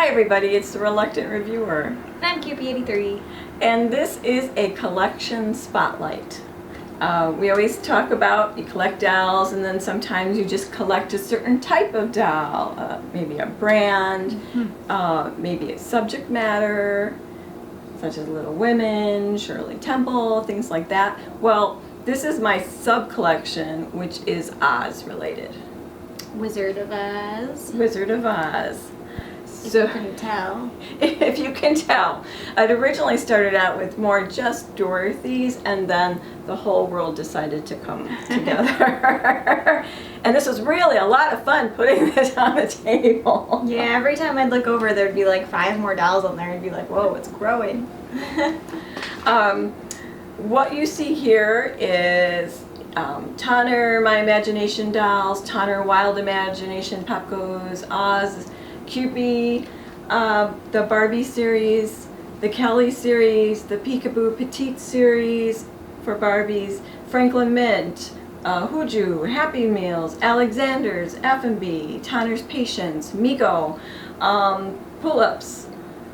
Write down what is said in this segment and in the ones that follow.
Hi everybody, it's the Reluctant Reviewer. And I'm Kewpie83. And this is a collection spotlight. We always talk about you collect dolls, and then sometimes you just collect a certain type of doll, maybe a brand, maybe a subject matter, such as Little Women, Shirley Temple, things like that. Well, this is my sub-collection, which is Oz related. Wizard of Oz. Wizard of Oz. If you can tell. If you can tell. I'd originally started out with more just Dorothy's, and then the whole world decided to come together. And this was really a lot of fun putting this on the table. Yeah, every time I'd look over, there'd be like 5 more dolls on there. I'd be like, whoa, it's growing. What you see here is Tonner, My Imagination Dolls, Tonner, Wild Imagination, Pop Goes, Oz, Kewpie, the Barbie series, the Kelly series, the Peekaboo Petite series for Barbies, Franklin Mint, Hooju, Happy Meals, Alexander's, F&B, Tonner's Patience, Mego, Pull-Ups,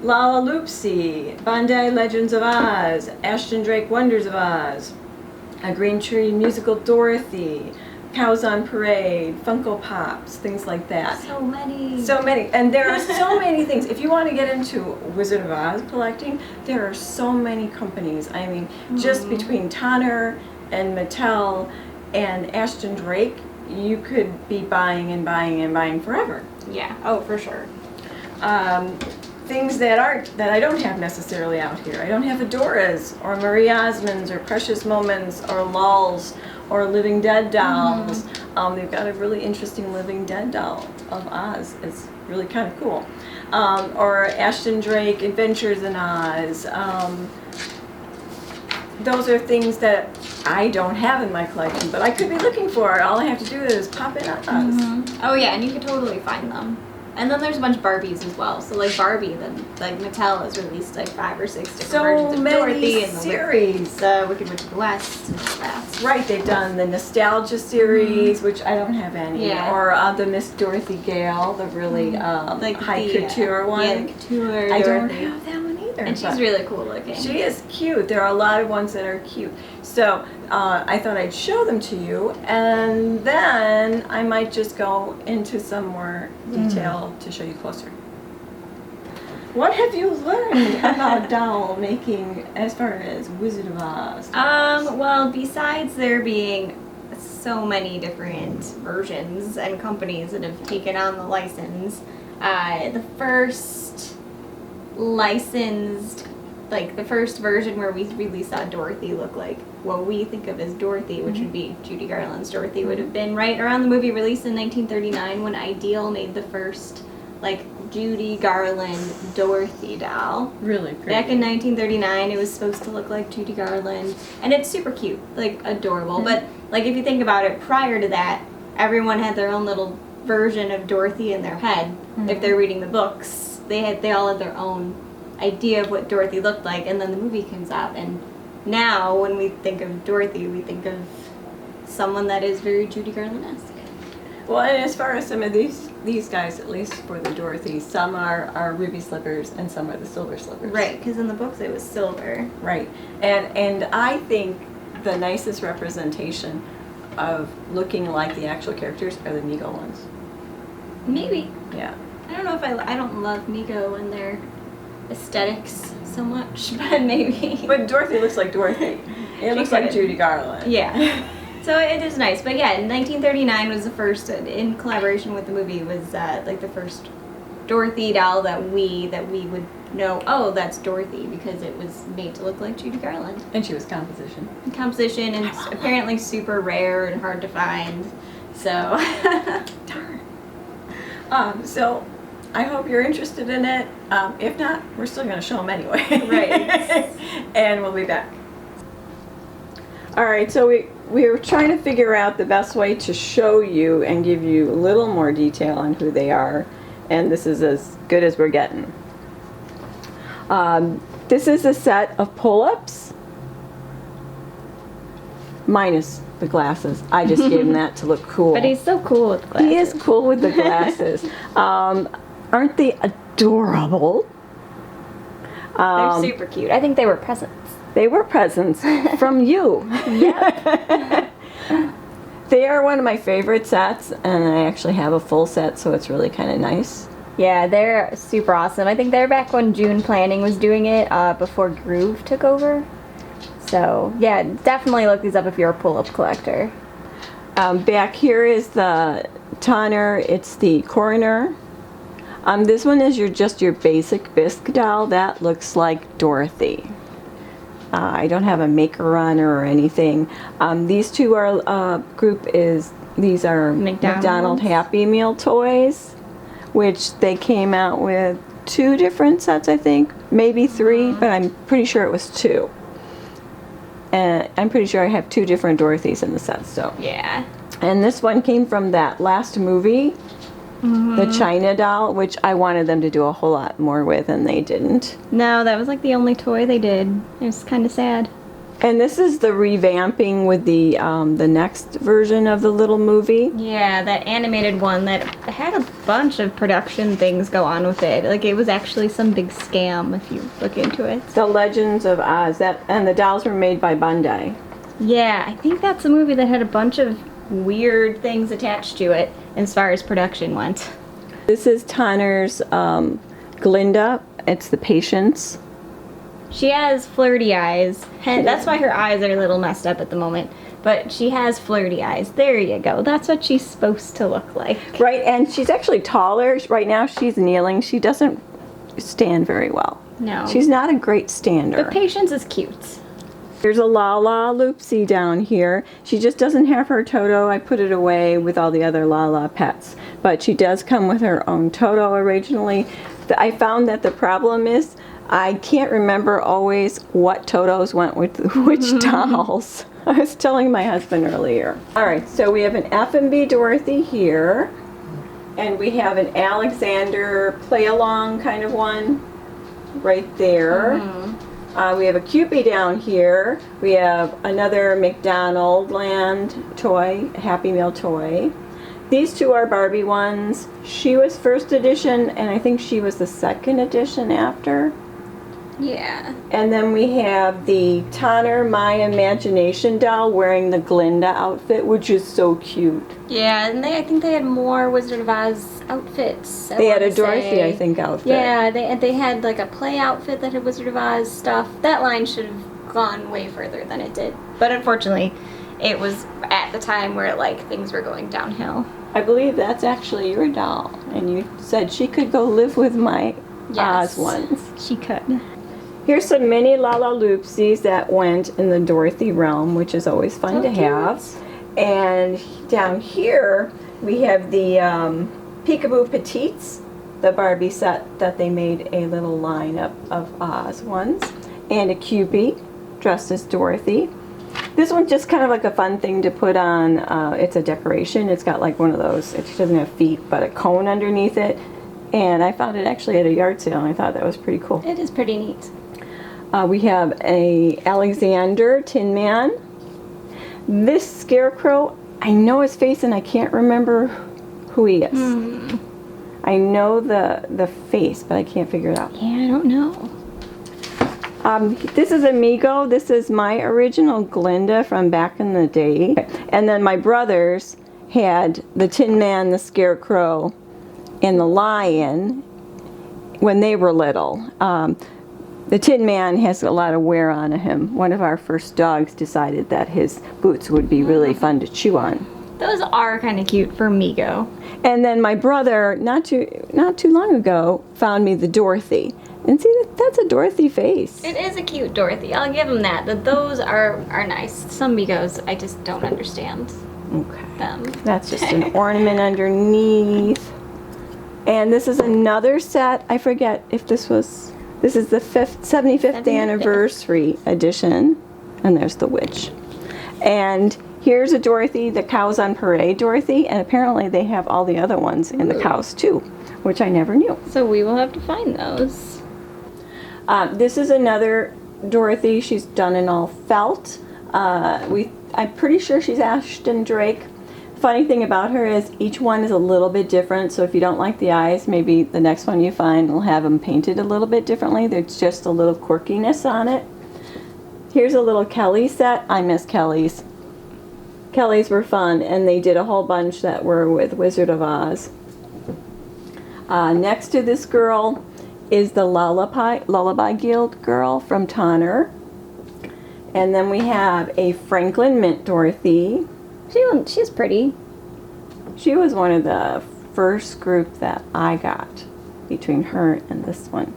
Lala Loopsy, Bandai Legends of Oz, Ashton Drake Wonders of Oz, A Green Tree Musical Dorothy, Cows on Parade, Funko Pops, things like that. So many. So many. And there are so many things. If you want to get into Wizard of Oz collecting, there are so many companies. I mean, just between Tonner and Mattel and Ashton Drake, you could be buying and buying and buying forever. Yeah, oh, for sure. Things that I don't have necessarily out here. I don't have Adora's or Marie Osmond's or Precious Moments or Lulls or Living Dead dolls. They've got a really interesting Living Dead doll of Oz. It's really kind of cool. Or Ashton Drake Adventures in Oz. Those are things that I don't have in my collection, but I could be looking for. All I have to do is pop in on Oz. Oh yeah, and you could totally find them. And then there's a bunch of Barbies as well. So like Barbie, then like Mattel has released like 5 or 6 different versions of Dorothy and the Wicked Witch of the West and all that. Right, they've done the Nostalgia series, which I don't have any, or the Miss Dorothy Gale, the really like high couture one. Yeah, the couture I don't Dorothy. have that one either. And she's really cool looking. She is cute. There are a lot of ones that are cute. So I thought I'd show them to you, and then I might just go into some more detail to show you closer. What have you learned about doll making as far as Wizard of Oz? Well, besides there being so many different versions and companies that have taken on the license, the first licensed, like the first version where we really saw Dorothy look like what we think of as Dorothy, which would be Judy Garland's Dorothy, would have been right around the movie release in 1939 when Ideal made the first like Judy Garland Dorothy doll. Really pretty. Back in 1939, it was supposed to look like Judy Garland, and it's super cute, like adorable. But like if you think about it, prior to that, everyone had their own little version of Dorothy in their head. If they're reading the books, they all had their own idea of what Dorothy looked like, and then the movie comes out, and now when we think of Dorothy, we think of someone that is very Judy Garland-esque. Well, and as far as some of these guys, at least for the Dorothy, some are ruby slippers and some are the silver slippers. Right, because in the books it was silver. Right, and I think the nicest representation of looking like the actual characters are the Mego ones. Maybe. Yeah. I don't know if I don't love Mego and their aesthetics so much, but maybe. But Dorothy looks like Dorothy. It looks like Judy Garland. Yeah. So it is nice. But yeah, 1939 was the first, in collaboration with the movie, was like the first Dorothy doll that we would know, oh, that's Dorothy, because it was made to look like Judy Garland. And she was composition. Composition, and apparently super rare and hard to find. So. Darn. So I hope you're interested in it. If not, we're still going to show them anyway. Right. And we'll be back. All right, so we were trying to figure out the best way to show you and give you a little more detail on who they are, and this is as good as we're getting. This is a set of pull-ups, minus the glasses. I just gave him that to look cool. But he's so cool with glasses. He is cool with the glasses. Aren't they adorable. They're super cute. I think they were presents. They were presents from you. Yep. They are one of my favorite sets, and I actually have a full set, so it's really kind of nice. Yeah, they're super awesome. I think they're back when June Planning was doing it, before Groove took over. So, yeah, definitely look these up if you're a pull-up collector. Back here is the Tonner. It's the Coroner. This one is just your basic bisque doll. That looks like Dorothy. I don't have a maker run or anything. These two are these are McDonald Happy Meal toys, which they came out with 2 different sets, I think, maybe 3, but I'm pretty sure it was 2. And I'm pretty sure I have 2 different Dorothys in the set. So Yeah. and this one came from that last movie, the China doll, which I wanted them to do a whole lot more with, and they didn't. No, that was like the only toy they did. It was kind of sad. And this is the revamping with the next version of the little movie. Yeah, that animated one that had a bunch of production things go on with it. Like, it was actually some big scam if you look into it. The Legends of Oz, and the dolls were made by Bandai. Yeah, I think that's a movie that had a bunch of weird things attached to it as far as production went. This is Tonner's Glinda. It's the Patience. She has flirty eyes. That's why her eyes are a little messed up at the moment. But she has flirty eyes. There you go. That's what she's supposed to look like. Right, and she's actually taller. Right now she's kneeling. She doesn't stand very well. No. She's not a great stander. But Patience is cute. There's a Lala Loopsy down here. She just doesn't have her Toto. I put it away with all the other Lala pets. But she does come with her own Toto originally. I found that the problem is I can't remember always what Totos went with which dolls. I was telling my husband earlier. Alright, so we have an F&B Dorothy here. And we have an Alexander play-along kind of one right there. We have a Kewpie down here. We have another McDonald Land toy, Happy Meal toy. These 2 are Barbie ones. She was first edition, and I think she was the second edition after. Yeah. And then we have the Tonner My Imagination doll wearing the Glinda outfit, which is so cute. Yeah, and I think they had more Wizard of Oz outfits. They had a Dorothy, I think, outfit. Yeah, they had like a play outfit that had Wizard of Oz stuff. That line should have gone way further than it did. But unfortunately, it was at the time where like things were going downhill. I believe that's actually your doll, and you said she could go live with my Oz ones. She could. Here's some mini Lala Loopsies that went in the Dorothy realm, which is always fun to have. And down here, we have the Peekaboo Petites, the Barbie set that they made a little lineup of Oz ones, and a Kewpie dressed as Dorothy. This one's just kind of like a fun thing to put on. It's a decoration. It's got like one of those, it doesn't have feet, but a cone underneath it. And I found it actually at a yard sale, and I thought that was pretty cool. It is pretty neat. We have a Alexander Tin Man. This Scarecrow, I know his face and I can't remember who he is. I know the face, but I can't figure it out. Yeah, I don't know. This is Amigo. This is my original Glinda from back in the day. And then my brothers had the Tin Man, the Scarecrow, and the Lion when they were little. The Tin Man has a lot of wear on him. One of our first dogs decided that his boots would be really fun to chew on. Those are kind of cute for Migo. And then my brother, not too long ago, found me the Dorothy. And see, that's a Dorothy face. It is a cute Dorothy. I'll give them that. That those are nice. Some Migos, I just don't understand them. That's just an ornament underneath. And this is another set. I forget if this is the 75th anniversary edition. And there's the witch. And here's a Dorothy, the Cows on Parade Dorothy. And apparently they have all the other ones in the cows too, which I never knew. So we will have to find those. This is another Dorothy. She's done in all felt. I'm pretty sure she's Ashton Drake. Funny thing about her is each one is a little bit different, so if you don't like the eyes, maybe the next one you find will have them painted a little bit differently. There's just a little quirkiness on it. Here's a little Kelly set. I miss Kellys. Kellys were fun, and they did a whole bunch that were with Wizard of Oz. Next to this girl is the Lullaby Guild girl from Tonner. And then we have a Franklin Mint Dorothy. She's pretty. She was one of the first group that I got between her and this one.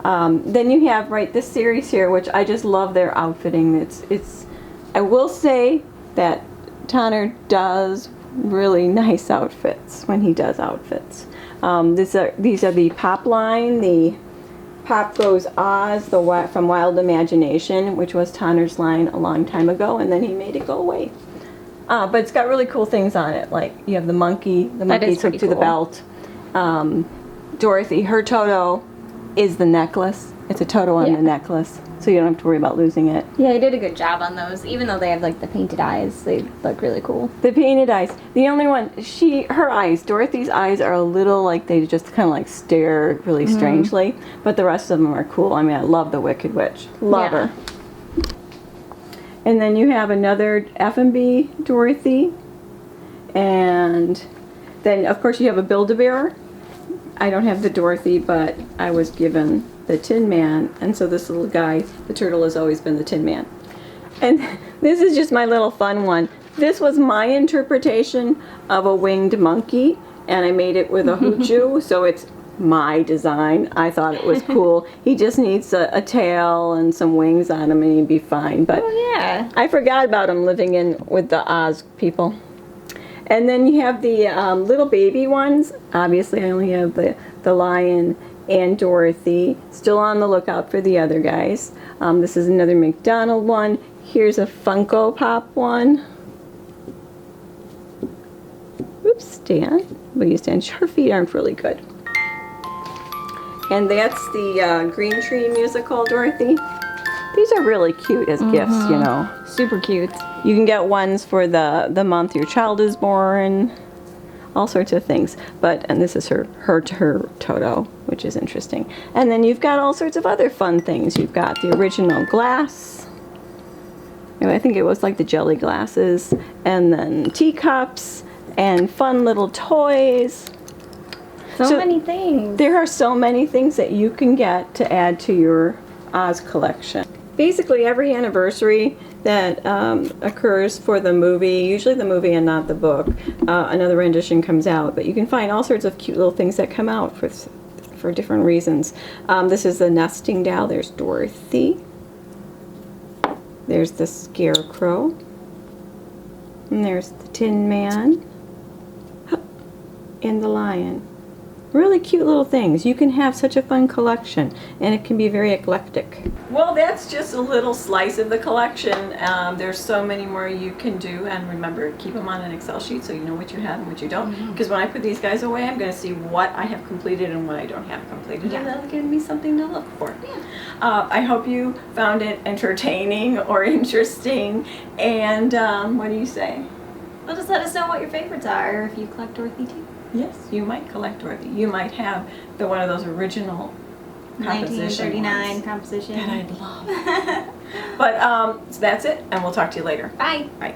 Then you have this series here, which I just love their outfitting. I will say that Tonner does really nice outfits when he does outfits. These are the Pop line, the Pop Goes Oz, from Wild Imagination, which was Tonner's line a long time ago, and then he made it go away. But it's got really cool things on it, like you have the monkey hooked to the belt. Dorothy, her Toto is the necklace. It's a Toto on the necklace, so you don't have to worry about losing it. Yeah, he did a good job on those. Even though they have the painted eyes, they look really cool. The painted eyes. The only one, her eyes, Dorothy's eyes are a little they just kind of stare really strangely, but the rest of them are cool. I mean, I love the Wicked Witch. Love her. And then you have another F&B Dorothy. And then, of course, you have a Build-A-Bear. I don't have the Dorothy, but I was given the Tin Man. And so this little guy, the turtle, has always been the Tin Man. And this is just my little fun one. This was my interpretation of a winged monkey. And I made it with a hoochoo, so it's my design. I thought it was cool. He just needs a tail and some wings on him and he'd be fine. But I forgot about him living in with the Oz people. And then you have the little baby ones. Obviously I only have the Lion and Dorothy. Still on the lookout for the other guys. This is another McDonald one. Here's a Funko Pop one. Oops, stand. Will you stand? Her feet aren't really good. And that's the Green Tree musical, Dorothy. These are really cute as gifts, you know. Super cute. You can get ones for the month your child is born, all sorts of things. And this is her Toto, which is interesting. And then you've got all sorts of other fun things. You've got the original glass. I think it was the jelly glasses. And then teacups and fun little toys. So many things. There are so many things that you can get to add to your Oz collection. Basically every anniversary that occurs for the movie, usually the movie and not the book, another rendition comes out. But you can find all sorts of cute little things that come out for different reasons. This is the nesting doll. There's Dorothy. There's the Scarecrow. And there's the Tin Man. And the Lion. Really cute little things. You can have such a fun collection, and it can be very eclectic. Well, that's just a little slice of the collection. There's so many more you can do, and remember, keep them on an Excel sheet so you know what you have and what you don't. Because when I put these guys away, I'm going to see what I have completed and what I don't have completed, and that'll give me something to look for. I hope you found it entertaining or interesting, and what do you say? Well, just let us know what your favorites are, if you collect Dorothy too. Yes, you might collect Dorothy. You might have one of those original composition 1939 ones composition. that I'd love. But so that's it, and we'll talk to you later. Bye. Bye.